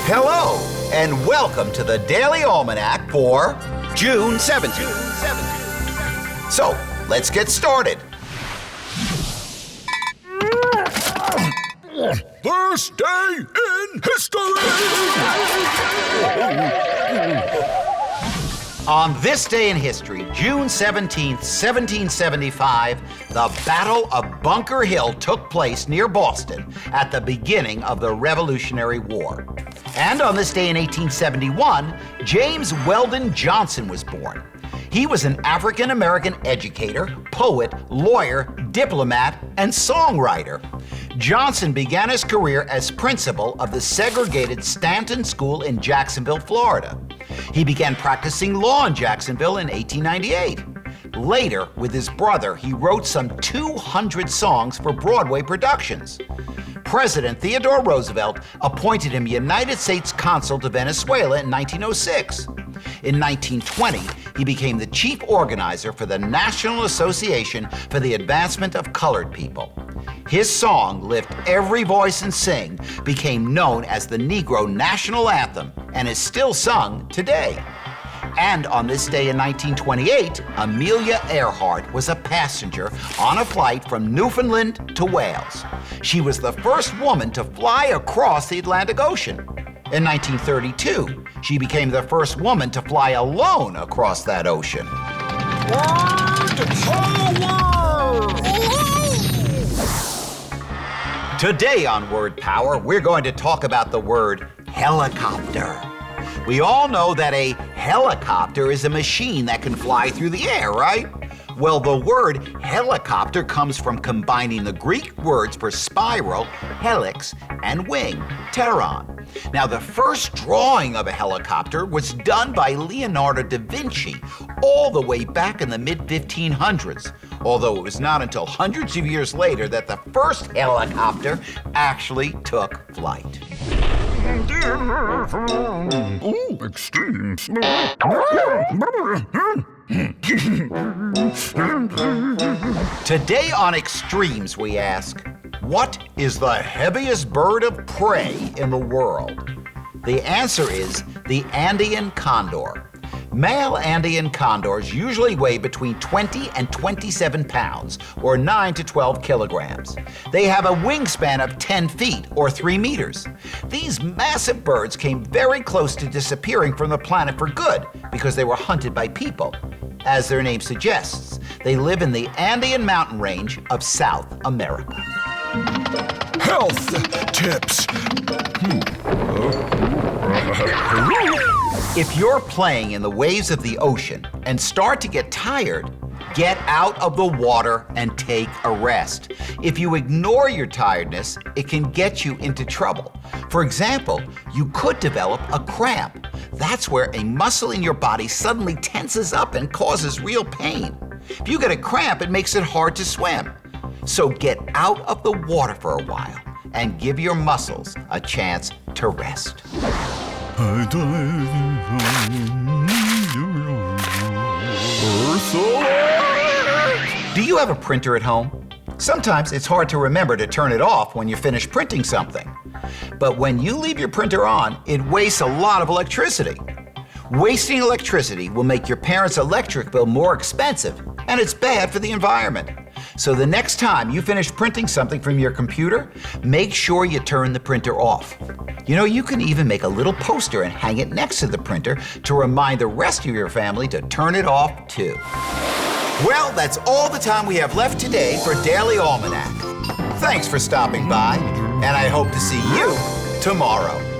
Hello, and welcome to the Daily Almanac for June 17th. So, let's get started. First day in history! On this day in history, June 17th, 1775, the Battle of Bunker Hill took place near Boston at the beginning of the Revolutionary War. And on this day in 1871, James Weldon Johnson was born. He was an African-American educator, poet, lawyer, diplomat, and songwriter. Johnson began his career as principal of the segregated Stanton School in Jacksonville, Florida. He began practicing law in Jacksonville in 1898. Later, with his brother, he wrote some 200 songs for Broadway productions. President Theodore Roosevelt appointed him United States Consul to Venezuela in 1906. In 1920, he became the chief organizer for the National Association for the Advancement of Colored People. His song, Lift Every Voice and Sing, became known as the Negro National Anthem and is still sung today. And on this day in 1928, Amelia Earhart was a passenger on a flight from Newfoundland to Wales. She was the first woman to fly across the Atlantic Ocean. In 1932, she became the first woman to fly alone across that ocean. Today on Word Power, we're going to talk about the word helicopter. We all know that a helicopter is a machine that can fly through the air, right? Well, the word helicopter comes from combining the Greek words for spiral, helix, and wing, pteron. Now, the first drawing of a helicopter was done by Leonardo da Vinci all the way back in the mid-1500s, although it was not until hundreds of years later that the first helicopter actually took flight. Extremes. Today on Extremes, we ask, what is the heaviest bird of prey in the world? The answer is the Andean condor. Male Andean condors usually weigh between 20 and 27 pounds, or 9 to 12 kilograms. They have a wingspan of 10 feet, or 3 meters. These massive birds came very close to disappearing from the planet for good because they were hunted by people. As their name suggests, they live in the Andean mountain range of South America. Health tips. If you're playing in the waves of the ocean and start to get tired, get out of the water and take a rest. If you ignore your tiredness, it can get you into trouble. For example, you could develop a cramp. That's where a muscle in your body suddenly tenses up and causes real pain. If you get a cramp, it makes it hard to swim. So get out of the water for a while and give your muscles a chance to rest. Do you have a printer at home? Sometimes it's hard to remember to turn it off when you finish printing something. But when you leave your printer on, it wastes a lot of electricity. Wasting electricity will make your parents' electric bill more expensive, and it's bad for the environment. So the next time you finish printing something from your computer, make sure you turn the printer off. You know, you can even make a little poster and hang it next to the printer to remind the rest of your family to turn it off too. Well, that's all the time we have left today for Daily Almanac. Thanks for stopping by, and I hope to see you tomorrow.